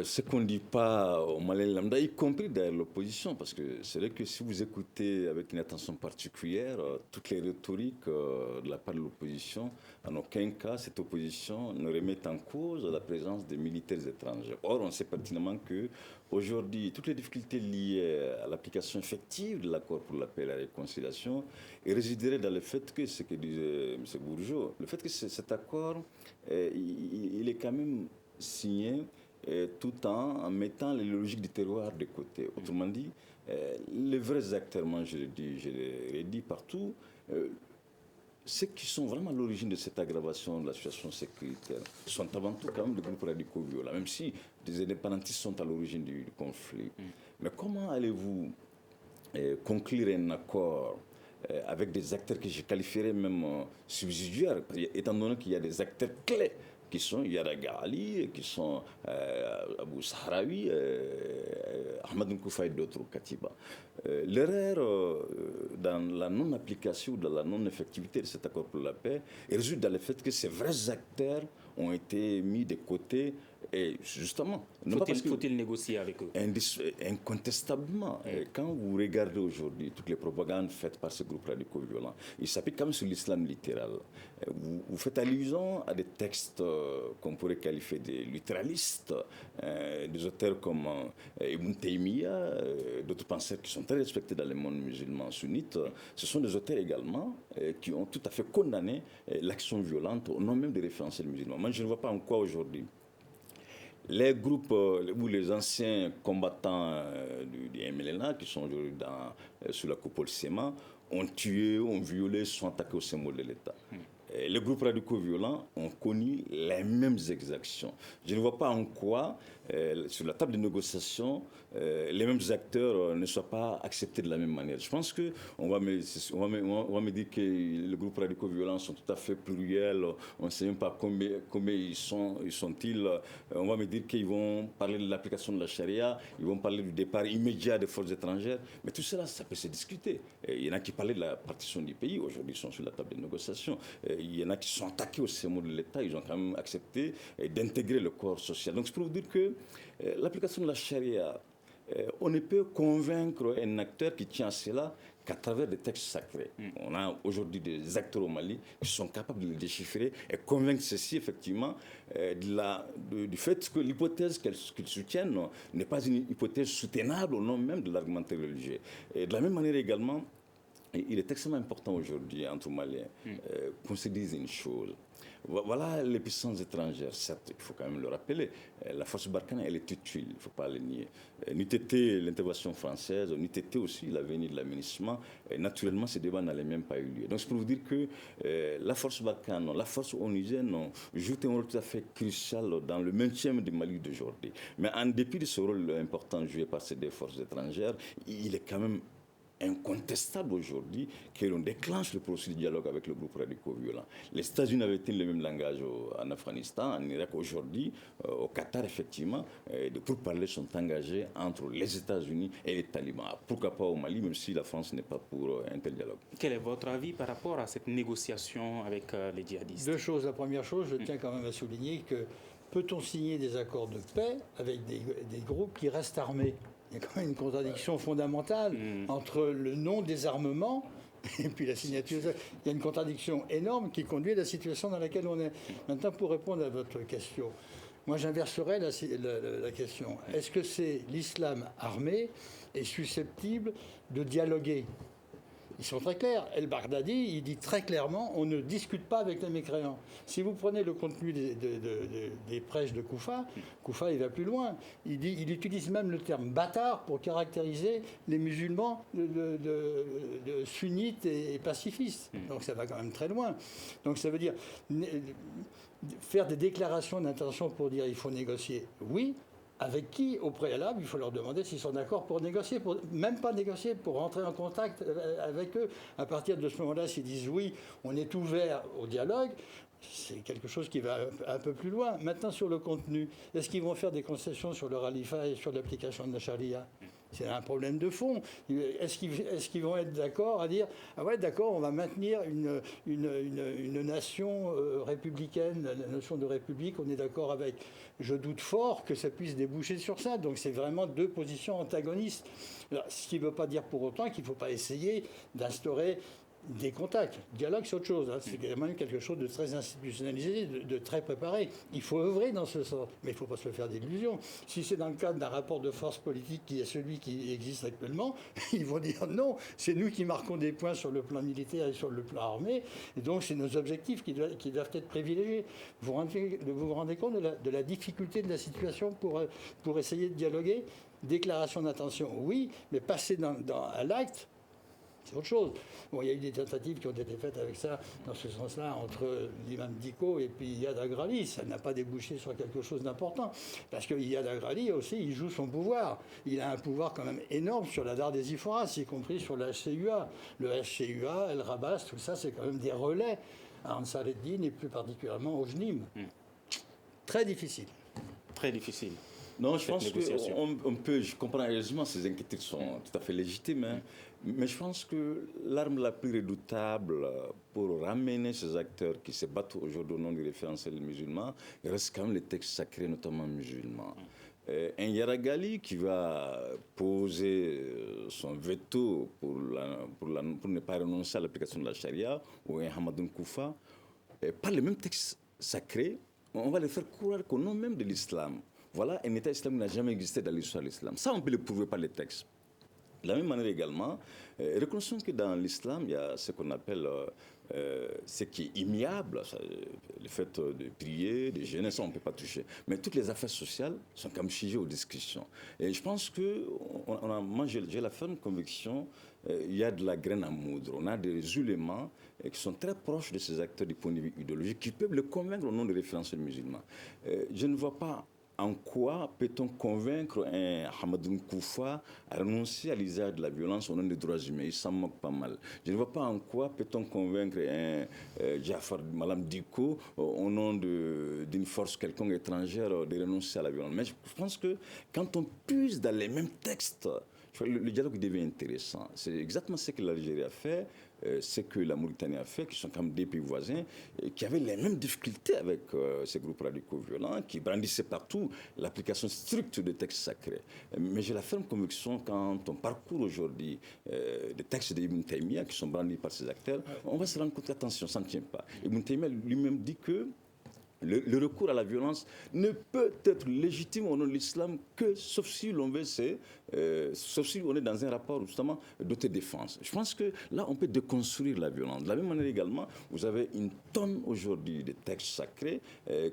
Ce qu'on ne dit pas aux Maliens lambda, y compris d'ailleurs l'opposition, parce que c'est vrai que si vous écoutez avec une attention particulière toutes les rhétoriques de la part de l'opposition, en aucun cas cette opposition ne remet en cause la présence des militaires étrangers. Or, on sait pertinemment que aujourd'hui, toutes les difficultés liées à l'application effective de l'accord pour la paix et la réconciliation résideraient dans le fait que, ce que disait M. Bourgeot, le fait que cet accord, il est quand même signé tout en mettant les logiques du terroir de côté. Autrement dit, les vrais acteurs, moi je l'ai dit partout, ceux qui sont vraiment à l'origine de cette aggravation de la situation sécuritaire sont avant tout quand même des groupes radicaux violents, même si des indépendantistes sont à l'origine du conflit. Mais comment allez-vous conclure un accord avec des acteurs que je qualifierais même subsidiaires, étant donné qu'il y a des acteurs clés qui sont Yara Ghali, qui sont Abou Sahraoui, Ahmad Nkoufa et d'autres au Katiba. L'erreur dans la non-application ou dans la non-effectivité de cet accord pour la paix résulte dans le fait que ces vrais acteurs ont été mis de côté Et justement, faut-il négocier avec eux? Incontestablement. Quand vous regardez aujourd'hui toutes les propagandes faites par ces groupes radicaux violents, ils s'appuient quand même sur l'islam littéral. Vous faites allusion à des textes qu'on pourrait qualifier de littéralistes, des auteurs comme Ibn Taymiyyah, d'autres penseurs qui sont très respectés dans le monde musulman sunnite. Ce sont des auteurs également qui ont tout à fait condamné l'action violente au nom même des référentiels musulmans. Moi, je ne vois pas en quoi aujourd'hui les groupes ou les anciens combattants du MLNA qui sont aujourd'hui sous la coupole SEMA ont tué, ont violé, sont attaqués au symbole de l'État. Les groupes radicaux violents ont connu les mêmes exactions. Je ne vois pas en quoi, sur la table de négociation, les mêmes acteurs ne soient pas acceptés de la même manière. Je pense qu'on va me dire que les groupes radicaux violents sont tout à fait pluriels, on ne sait même pas combien ils sont-ils. On va me dire qu'ils vont parler de l'application de la charia, ils vont parler du départ immédiat des forces étrangères, mais tout cela, ça peut se discuter. Il y en a qui parlaient de la partition du pays, aujourd'hui ils sont sur la table de négociation. Il y en a qui sont attaqués au serment de l'État, ils ont quand même accepté d'intégrer le corps social. Donc c'est pour vous dire que l'application de la charia, on ne peut convaincre un acteur qui tient à cela qu'à travers des textes sacrés. On a aujourd'hui des acteurs au Mali qui sont capables de les déchiffrer et convaincre ceci effectivement du fait que l'hypothèse qu'ils soutiennent n'est pas une hypothèse soutenable au nom même de l'argumentaire religieux. Et de la même manière également, il est extrêmement important aujourd'hui entre Maliens qu'on se dise une chose. Voilà les puissances étrangères, certes, il faut quand même le rappeler. La force Barkhane, elle est utile, il ne faut pas le nier. N'eût été l'intervention française, n'eût été aussi la venue de l'aménagement, naturellement, ces débats n'allaient même pas eu lieu. Donc, c'est pour vous dire que la force Barkhane, la force onusienne joue un rôle tout à fait crucial dans le maintien du Mali d'aujourd'hui. Mais en dépit de ce rôle important joué par ces deux forces étrangères, il est quand même incontestable aujourd'hui que l'on déclenche le processus de dialogue avec le groupe radicaux violent. Les États-Unis avaient-ils le même langage en Afghanistan, en Irak aujourd'hui, au Qatar effectivement, des pourparlers sont engagés entre les États-Unis et les talibans. Pourquoi pas au Mali, même si la France n'est pas pour un tel dialogue. Quel est votre avis par rapport à cette négociation avec les djihadistes? Deux choses. La première chose, je tiens quand même à souligner que peut-on signer des accords de paix avec des groupes qui restent armés? Il y a quand même une contradiction fondamentale entre le non-désarmement et puis la signature. Il y a une contradiction énorme qui conduit à la situation dans laquelle on est. Maintenant, pour répondre à votre question, moi j'inverserais la question. Est-ce que c'est l'islam armé est susceptible de dialoguer? Ils sont très clairs. El-Baghdadi, il dit très clairement, on ne discute pas avec les mécréants. Si vous prenez le contenu des prêches de Koufa, Koufa, il va plus loin. Il utilise même le terme bâtard pour caractériser les musulmans de sunnites et pacifistes. Donc ça va quand même très loin. Donc ça veut dire faire des déclarations d'intention pour dire il faut négocier, oui. Avec qui, au préalable, il faut leur demander s'ils sont d'accord pour négocier, même pas négocier, pour rentrer en contact avec eux. À partir de ce moment-là, s'ils disent oui, on est ouvert au dialogue, c'est quelque chose qui va un peu plus loin. Maintenant, sur le contenu, est-ce qu'ils vont faire des concessions sur le khalifa et sur l'application de la charia ? C'est un problème de fond. Est-ce qu'ils vont être d'accord à dire « Ah ouais, d'accord, on va maintenir une nation républicaine, la notion de république, on est d'accord avec ». Je doute fort que ça puisse déboucher sur ça. Donc c'est vraiment deux positions antagonistes. Alors, ce qui ne veut pas dire pour autant qu'il ne faut pas essayer d'instaurer des contacts. Dialogue, c'est autre chose. C'est quand même quelque chose de très institutionnalisé, de très préparé. Il faut œuvrer dans ce sens, mais il ne faut pas se faire d'illusions. Si c'est dans le cadre d'un rapport de force politique qui est celui qui existe actuellement, ils vont dire non, c'est nous qui marquons des points sur le plan militaire et sur le plan armé, et donc c'est nos objectifs qui doivent être privilégiés. Vous vous rendez compte de la difficulté de la situation pour essayer de dialoguer? Déclaration d'intention, oui, mais passer à l'acte, c'est autre chose. Bon, il y a eu des tentatives qui ont été faites avec ça, dans ce sens-là, entre l'imam Diko et puis Iyad Agrali. Ça n'a pas débouché sur quelque chose d'important. Parce que Iyad Agrali aussi, il joue son pouvoir. Il a un pouvoir quand même énorme sur la Dar des Iforas, y compris sur le HCUA. Le HCUA, El Rabas, tout ça, c'est quand même des relais à Ansar el-Din et plus particulièrement au JNIM. Très difficile. Très difficile. Non, je pense qu'on peut, je comprends aisément, ces inquiétudes sont tout à fait légitimes, hein, mais je pense que l'arme la plus redoutable pour ramener ces acteurs qui se battent aujourd'hui au nom du référentiel musulman reste quand même les textes sacrés, notamment musulmans. Un Yaragali qui va poser son veto pour ne pas renoncer à l'application de la charia, ou un Hamadoun Koufa, par les mêmes textes sacrés, on va les faire croire qu'au nom même de l'islam, voilà, un État islamique n'a jamais existé dans l'histoire de l'islam. Ça, on peut le prouver par les textes. De la même manière également, reconnaissons que dans l'islam, il y a ce qu'on appelle ce qui est immuable, le fait de prier, de jeûner, ça on ne peut pas toucher. Mais toutes les affaires sociales sont comme sujet aux discussions. Et je pense que, moi j'ai la ferme conviction, il y a de la graine à moudre. On a des éléments qui sont très proches de ces acteurs du point de vue idéologique qui peuvent le convaincre au nom des référentiels musulmans. Je ne vois pas en quoi peut-on convaincre un Hamadoun Koufa à renoncer à l'usage de la violence au nom des droits humains? Il s'en moque pas mal. Je ne vois pas en quoi peut-on convaincre un Jafar Malam Diko au nom d'une force quelconque étrangère de renoncer à la violence. Mais je pense que quand on puise dans les mêmes textes, le dialogue devient intéressant. C'est exactement ce que l'Algérie a fait, ce que la Mauritanie a fait, qui sont comme des pays voisins, qui avaient les mêmes difficultés avec ces groupes radicaux violents, qui brandissaient partout l'application stricte des textes sacrés. Mais j'ai la ferme conviction, quand on parcourt aujourd'hui des textes d'Ibn Taymiyyah qui sont brandis par ces acteurs, on va se rendre compte qu'attention, ça ne tient pas. Ibn Taymiyyah lui-même dit que le recours à la violence ne peut être légitime au nom de l'islam que sauf si l'on veut, sauf si on est dans un rapport justement d'autodéfense. Je pense que là, on peut déconstruire la violence. De la même manière également, vous avez une tonne aujourd'hui de textes sacrés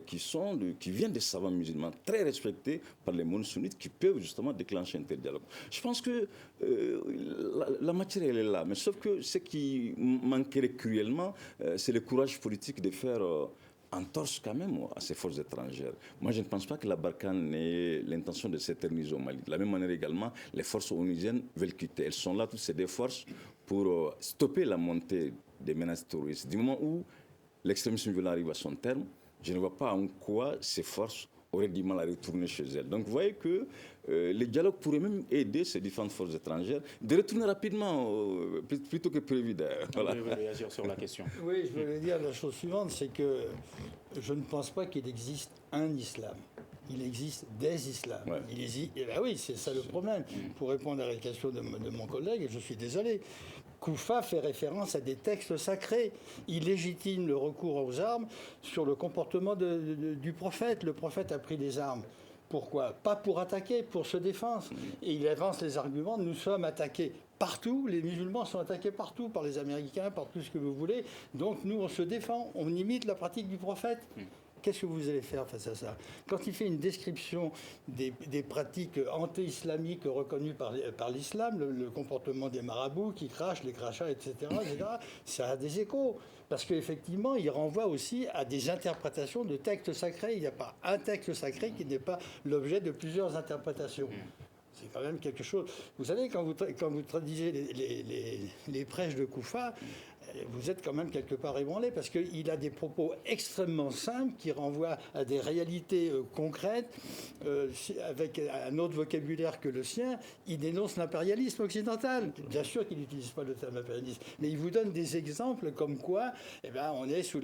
qui viennent des savants musulmans très respectés par les mondes sunnites qui peuvent justement déclencher un tel dialogue. Je pense que la matière, elle est là. Mais sauf que ce qui manquerait cruellement, c'est le courage politique de faire entorse quand même à ces forces étrangères. Moi, je ne pense pas que la Barkhane ait l'intention de s'éterniser au Mali. De la même manière également, les forces onusiennes veulent quitter. Elles sont là, toutes ces deux forces, pour stopper la montée des menaces terroristes. Du moment où l'extrémisme violent arrive à son terme, je ne vois pas en quoi ces forces auraient du mal à retourner chez elles. Donc vous voyez que les dialogues pourraient même aider ces différentes forces étrangères de retourner rapidement, plutôt que prévu d'ailleurs. Voilà. Vous voulez réagir sur la question? Oui, je voulais dire la chose suivante, c'est que je ne pense pas qu'il existe un islam. Il existe des islams. Ouais. Oui, c'est ça le problème. Pour répondre à la question de mon collègue, et je suis désolé, Koufa fait référence à des textes sacrés. Il légitime le recours aux armes sur le comportement du prophète. Le prophète a pris des armes. Pourquoi? Pas pour attaquer, pour se défendre. Et il avance les arguments, nous sommes attaqués partout, les musulmans sont attaqués partout, par les Américains, par tout ce que vous voulez. Donc nous, on se défend, on imite la pratique du prophète. Qu'est-ce que vous allez faire face à ça? Quand il fait une description des pratiques anti-islamiques reconnues par l'islam, le comportement des marabouts qui crachent, les crachats, etc., ça a des échos. Parce qu'effectivement, il renvoie aussi à des interprétations de textes sacrés. Il n'y a pas un texte sacré qui n'est pas l'objet de plusieurs interprétations. C'est quand même quelque chose. Vous savez, quand vous traduisez les prêches de Koufa, vous êtes quand même quelque part ébranlé parce qu'il a des propos extrêmement simples qui renvoient à des réalités concrètes avec un autre vocabulaire que le sien. Il dénonce l'impérialisme occidental. Bien sûr qu'il n'utilise pas le terme impérialisme, mais il vous donne des exemples comme quoi on est sous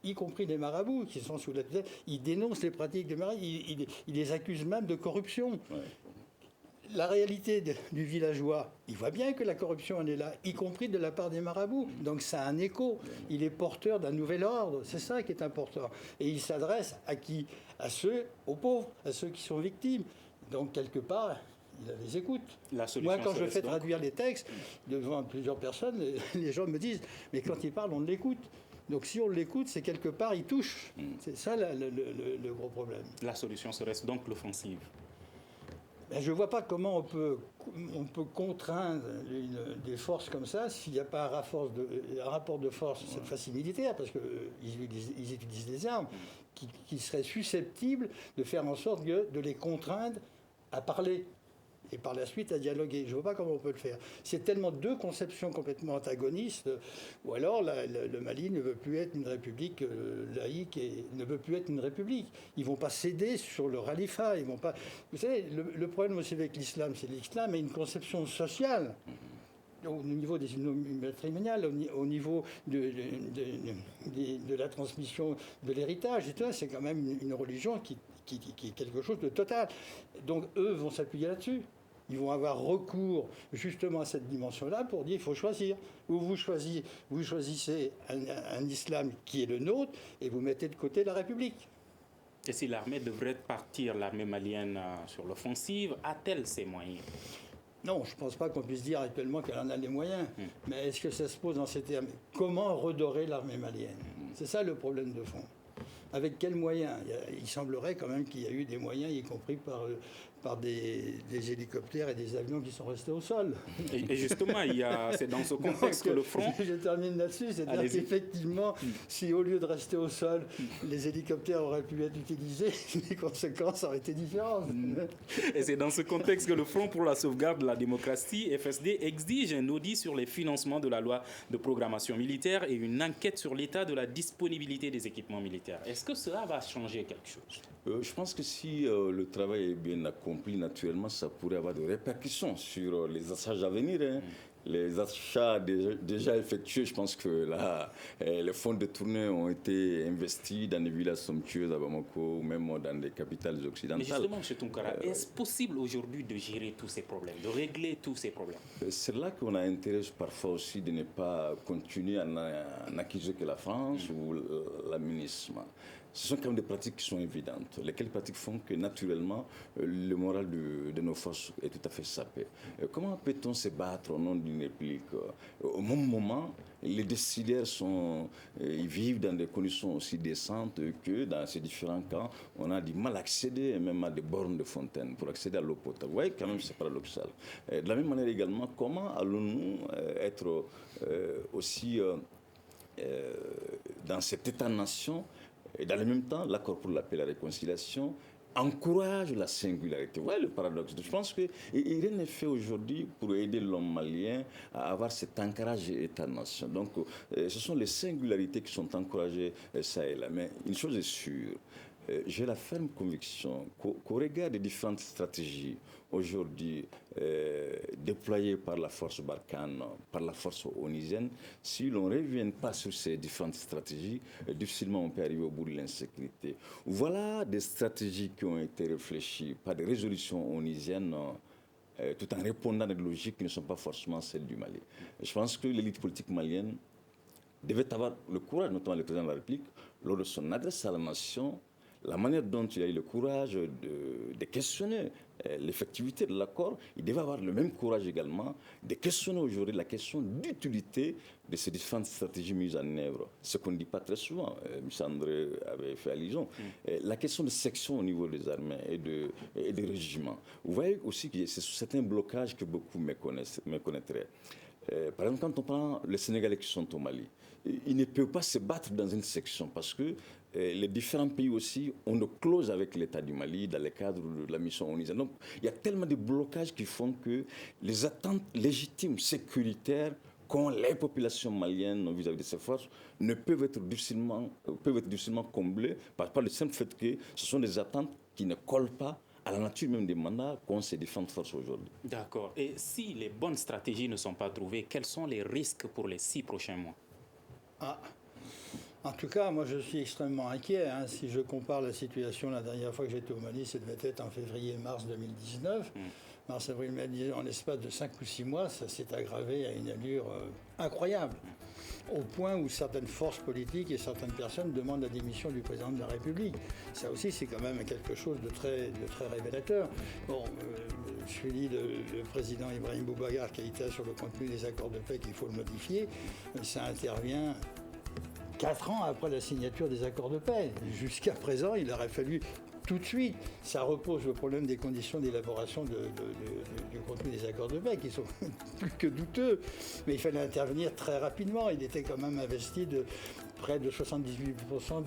y compris les marabouts qui sont sous la tutelle. Il dénonce les pratiques des marabouts. Il les accuse même de corruption. Ouais. La réalité du villageois, il voit bien que la corruption, elle est là, y compris de la part des marabouts. Donc ça a un écho. Il est porteur d'un nouvel ordre. C'est ça qui est important. Et il s'adresse à qui? Aux pauvres, à ceux qui sont victimes. Donc quelque part, il les écoute. Moi, quand je fais traduire les textes devant plusieurs personnes, les gens me disent, mais quand il parle, on l'écoute. Donc si on l'écoute, c'est quelque part, il touche. C'est ça le gros problème. La solution serait donc l'offensive. Je ne vois pas comment on peut contraindre des forces comme ça s'il n'y a pas un rapport de force, cette fois-ci militaire, parce qu'ils utilisent des armes, qui seraient susceptibles de faire en sorte de les contraindre à parler. et par la suite à dialoguer. Je ne vois pas comment on peut le faire. C'est tellement deux conceptions complètement antagonistes, ou alors le Mali ne veut plus être une république laïque et ne veut plus être une république. Ils ne vont pas céder sur le khalifa. Ils vont pas... Vous savez, le problème aussi avec l'islam, c'est que l'islam a une conception sociale. Au niveau des unions matrimoniales, au niveau de la transmission de l'héritage, et tout ça, c'est quand même une religion qui est quelque chose de total. Donc eux vont s'appuyer là-dessus. Ils vont avoir recours justement à cette dimension-là pour dire il faut choisir. Ou vous choisissez un islam qui est le nôtre et vous mettez de côté la République. Et si l'armée devrait partir, l'armée malienne sur l'offensive, a-t-elle ses moyens ? Non, je ne pense pas qu'on puisse dire actuellement qu'elle en a les moyens. Mais est-ce que ça se pose dans ces termes ? Comment redorer l'armée malienne ? C'est ça le problème de fond. Avec quels moyens ? Il semblerait quand même qu'il y a eu des moyens, y compris par des hélicoptères et des avions qui sont restés au sol. Et justement, c'est dans ce contexte que le front... Je termine là-dessus, c'est-à-dire qu'effectivement, si au lieu de rester au sol, les hélicoptères auraient pu être utilisés, les conséquences auraient été différentes. Et c'est dans ce contexte que le Front pour la sauvegarde de la démocratie, FSD, exige un audit sur les financements de la loi de programmation militaire et une enquête sur l'état de la disponibilité des équipements militaires. Est-ce que cela va changer quelque chose ? Je pense que si le travail est bien accompli, naturellement, ça pourrait avoir des répercussions sur les achats à venir. Les achats déjà effectués, je pense que là, les fonds détournés ont été investis dans des villas somptueuses à Bamako ou même dans des capitales occidentales. Mais justement, M. Tounkara, est-ce possible aujourd'hui de gérer tous ces problèmes, de régler tous ces problèmes ? C'est là qu'on a intérêt parfois aussi de ne pas continuer à n'accuser que la France ou l'aménisme. Ce sont quand même des pratiques qui sont évidentes, lesquelles pratiques font que naturellement le moral de nos forces est tout à fait sapé. Comment peut-on se battre au nom d'une république ? Au même moment, les décideurs ils vivent dans des conditions aussi décentes que dans ces différents camps, on a du mal à accéder même à des bornes de fontaine pour accéder à l'eau potable. Vous voyez, quand même, c'est paradoxal. De la même manière également, comment allons-nous être aussi dans cet état-nation ? Et dans le même temps, l'accord pour la paix et la réconciliation encourage la singularité. Vous voyez le paradoxe. Je pense que rien n'est fait aujourd'hui pour aider l'homme malien à avoir cet ancrage État-nation. Donc, ce sont les singularités qui sont encouragées, ça et là. Mais une chose est sûre, j'ai la ferme conviction qu'au regard des différentes stratégies aujourd'hui déployées par la force Barkhane, par la force onusienne, si l'on ne revient pas sur ces différentes stratégies, difficilement on peut arriver au bout de l'insécurité. Voilà des stratégies qui ont été réfléchies par des résolutions onusiennes tout en répondant à des logiques qui ne sont pas forcément celles du Mali. Je pense que l'élite politique malienne devait avoir le courage, notamment le président de la République, lors de son adresse à la nation, la manière dont il a eu le courage de questionner l'effectivité de l'accord, il devait avoir le même courage également de questionner aujourd'hui la question d'utilité de ces différentes stratégies mises en œuvre. Ce qu'on ne dit pas très souvent, M. André avait fait allusion, la question de section au niveau des armées et des régiments. Vous voyez aussi que c'est certains blocages que beaucoup méconnaîtraient. Par exemple, quand on prend les Sénégalais qui sont au Mali, ils ne peuvent pas se battre dans une section parce que les différents pays aussi ont une clause avec l'État du Mali dans le cadre de la mission onusienne. Donc, il y a tellement de blocages qui font que les attentes légitimes, sécuritaires, qu'ont les populations maliennes vis-à-vis de ces forces ne peuvent être difficilement comblées par le simple fait que ce sont des attentes qui ne collent pas à la nature même des mandats qu'ont ces différentes forces aujourd'hui. D'accord. Et si les bonnes stratégies ne sont pas trouvées, quels sont les risques pour les 6 prochains mois ? En tout cas, moi je suis extrêmement inquiet. Si je compare la situation, la dernière fois que j'étais au Mali, ça devait être en février-mars 2019. Mars-avril, en l'espace de 5 ou 6 mois, ça s'est aggravé à une allure incroyable. Au point où certaines forces politiques et certaines personnes demandent la démission du président de la République. Ça aussi, c'est quand même quelque chose de très révélateur. Bon, je dis le président Ibrahim Boubacar qui a été sur le contenu des accords de paix qu'il faut le modifier. Ça intervient 4 ans après la signature des accords de paix. Jusqu'à présent, il aurait fallu tout de suite. Ça repose le problème des conditions d'élaboration du contenu des accords de paix, qui sont plus que douteux. Mais il fallait intervenir très rapidement. Il était quand même investi de près de 78%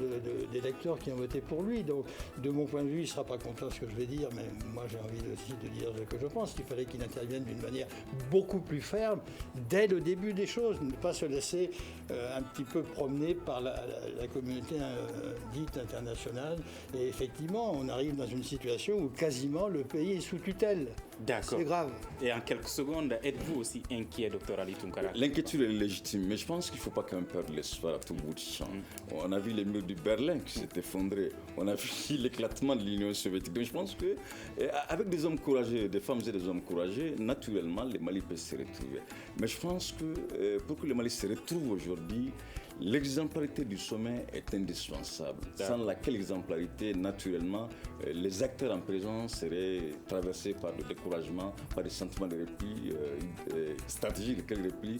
d'électeurs qui ont voté pour lui. Donc, de mon point de vue, il ne sera pas content de ce que je vais dire, mais moi j'ai envie aussi de dire ce que je pense, qu'il fallait qu'il intervienne d'une manière beaucoup plus ferme dès le début des choses, ne pas se laisser un petit peu promener par la communauté dite internationale. Et effectivement, on arrive dans une situation où quasiment le pays est sous tutelle. D'accord. C'est grave. Et en quelques secondes, êtes-vous aussi inquiet, Dr Ali Tunkara? L'inquiétude est légitime, mais je pense qu'il ne faut pas quand même perdre l'espoir à tout bout de champ. On a vu les murs du Berlin qui s'est effondré, on a vu l'éclatement de l'Union soviétique. Donc je pense qu'avec des hommes courageux, des femmes et des hommes courageux, naturellement, le Mali peut se retrouver. Mais je pense que pour que le Mali se retrouve aujourd'hui, l'exemplarité du sommet est indispensable. Sans laquelle exemplarité, naturellement, les acteurs en prison seraient traversés par le découragement, par des sentiments de repli, stratégies de quel repli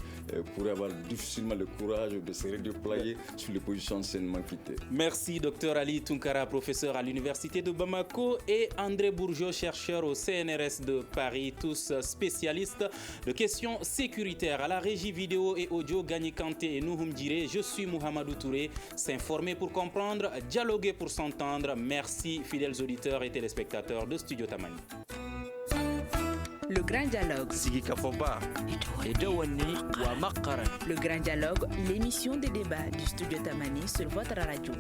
pourraient avoir difficilement le courage de se redéployer sur les positions anciennement quittées. Merci Dr Ali Tunkara, professeur à l'Université de Bamako, et André Bourgeot, chercheur au CNRS de Paris, tous spécialistes de questions sécuritaires. À la régie vidéo et audio, Gagné Kanté et Nouhoum Diré, je suis Mouhamadou Touré. S'informer pour comprendre, dialoguer pour s'entendre. Merci fidèles auditeurs et téléspectateurs de Studio Tamani. Le Grand Dialogue. Le Grand Dialogue, l'émission des débats du Studio Tamani sur votre radio.